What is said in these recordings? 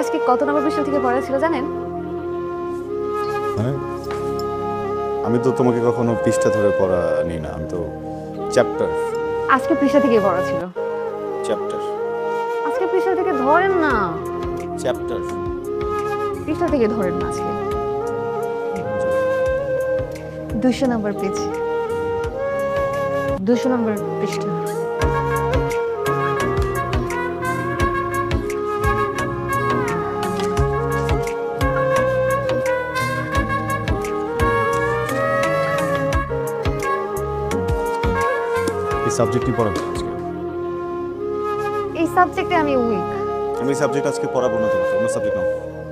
আজকে কত নম্বর পৃষ্ঠা থেকে পড়া ছিল জানেন? মানে আমি তো তোমাকে কখনো পৃষ্ঠা ধরে পড়া নিই না, আমি তো চ্যাপ্টার। আজকে পৃষ্ঠা থেকে পড়া ছিল। চ্যাপ্টার আজকে পৃষ্ঠা থেকে ধরেন না। চ্যাপ্টার পৃষ্ঠা থেকে ধরেন না আজকে। 200 নম্বর পেজ, 200 নম্বর পৃষ্ঠা। এই সাবজেক্টই পড়াবো আজকে। এই সাবজেক্টে আমি উইক। আমি এই সাবজেক্ট আজকে পড়াবো না তোমাকে, অন্য সাবজেক্ট নাও।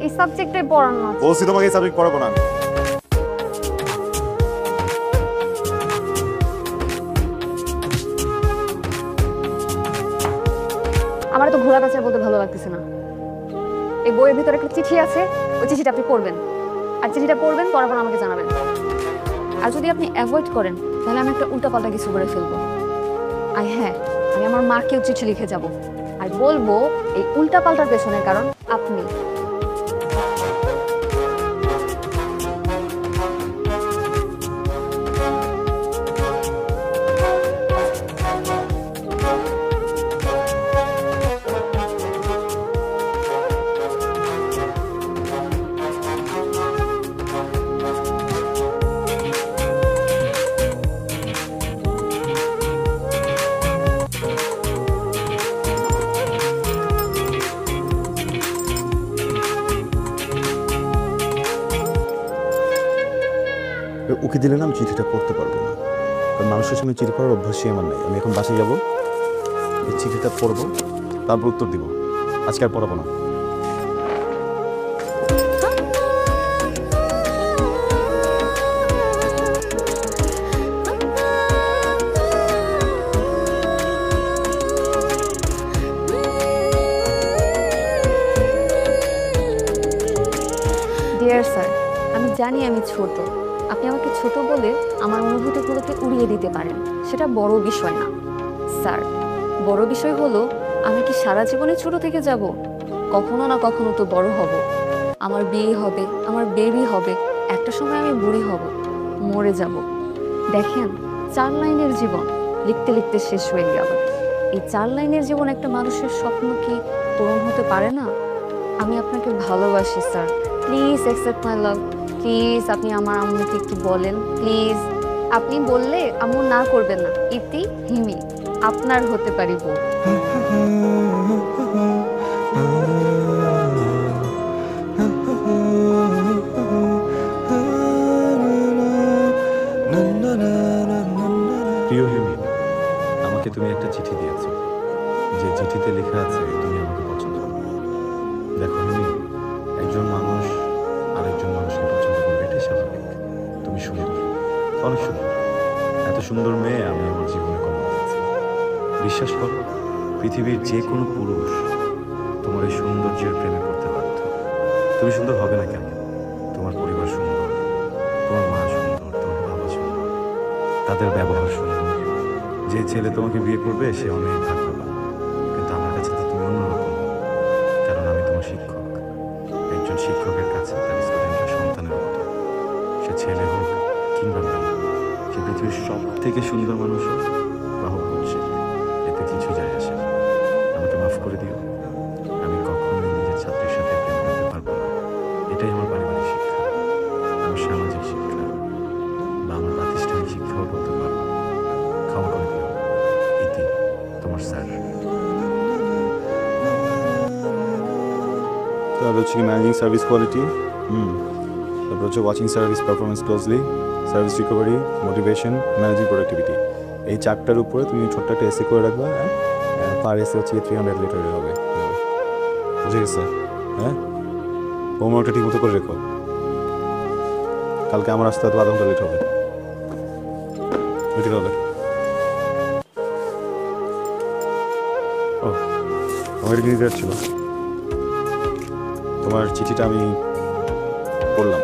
এই সাবজেক্টে পড়ানো আছে। বলছি তোমাকে এই সাবজেক্ট পড়াবো না। আমার তো ঘোরা কাছে বলতে ভালো লাগতেছে না। এই বইয়ের ভিতরে একটা চিঠি আছে, ওই চিঠিটা আপনি পড়বেন, আর চিঠিটা পড়বেন, পড়ার পর আমাকে জানাবেন। আর যদি আপনি অ্যাভয়েড করেন তাহলে আমি একটা উল্টাপাল্টা কিছু করে ফেলবো। আর হ্যাঁ, আমি আমার মাকেও চিঠি লিখে যাব আর বলবো এই উল্টাপাল্টার পেছনের কারণ আপনি। ওকে দিলে না আমি চিঠিটা পড়তে পারবো না, কারণ মানুষের সঙ্গে চিঠি পড়ার অভ্যাসই আমার নাই। আমি এখন বাসায় যাবো, এই চিঠিটা পড়বো, তারপর উত্তর দিব। আজকে আর পড়াবো না। ডিয়ার স্যার, আমি জানি আমি ছোট, আপনি আমাকে ছোট বলে আমার অনুভূতিগুলোকে উড়িয়ে দিতে পারেন, সেটা বড় বিষয় না। স্যার, বড় বিষয় হলো আমি কি সারা জীবনে ছোট থেকে যাব? কখনো না কখনো তো বড় হব। আমার বিয়ে হবে, আমার বেবি হবে, একটা সময় আমি বুড়ি হব, মরে যাব। দেখেন, 4 লাইনের জীবন লিখতে লিখতে শেষ হয়ে গেল। এই 4 লাইনের জীবন একটা মানুষের স্বপ্ন কি পূরণ হতে পারে না? আমি আপনাকে ভালোবাসি sir, please accept my love. Please আপনি আমার আম্মুকে একটু বলেন, প্লিজ। আপনি বললে আম্মু না করবেন না। ইতি হিমি, আপনার হতে পারি বউ। প্রিয় হিমি, আমাকে তুমি একটা চিঠি দিয়েছো, যে চিঠিতে লেখা আছে তুমি আমাকে পছন্দ করো। দেখো হিমি, একজন মানুষ আরেকজন মানুষকে পছন্দ করবে, এটাই স্বাভাবিক। তুমি সুন্দর, অনেক সুন্দর, এত সুন্দর মেয়ে আমি আমার জীবনে কম দেখেছি। বিশ্বাস করো, পৃথিবীর যে কোনো পুরুষ তোমার এই সৌন্দর্যের প্রেমে পড়তে বাধ্য। তুমি সুন্দর হবে না কেন? তোমার পরিবার সুন্দর, তোমার মা সুন্দর, তোমার বাবা সুন্দর, তাদের ব্যবহার সুন্দর। যে ছেলে তোমাকে বিয়ে করবে সে অনেক ভাগ্যবান, কিন্তু আমার কাছে তো তুমি অন্যরকম, কারণ আমি তোমার শিক্ষক। একজন শিক্ষকের কাছে তার স্টুডেন্টরা সন্তানের মতো। সে ছেলে হোক কিংবা মেয়ে, সে পৃথিবীর সব থেকে সুন্দর মানুষ হোক বা হোক বলছে, এতে কিছু যায় আসে না। আমাকে মাফ করে দিও, আমি কখনোই নিজের ছাত্রীর সাথে প্রেম করতে পারবো না। এটাই আমার পারিবারিক শিক্ষা, আমার সামাজিক শিক্ষা বা আমার প্রাতিষ্ঠানিক শিক্ষাও বলতে পারবো। ক্ষমা করে দিও। ইতি, তোমার স্যার। তারপর হচ্ছে ম্যানেজিং সার্ভিস কোয়ালিটি, তারপর হচ্ছে watching service performance closely, service recovery, motivation, managing productivity. এই চারটার উপরে তুমি ছোট্ট একটা এসে করে রাখবা। পার এসে হচ্ছে 300 লিটারের হবে। বুঝে গেছে? হ্যাঁ, হোমওয়ার্কটা ঠিক মতো করে রেখো, কালকে আমার আসতে হয়তো 1/2 ঘন্টা লেট হবে। হবে ও, আমার ছিল, তোমার চিঠিটা আমি পড়লাম।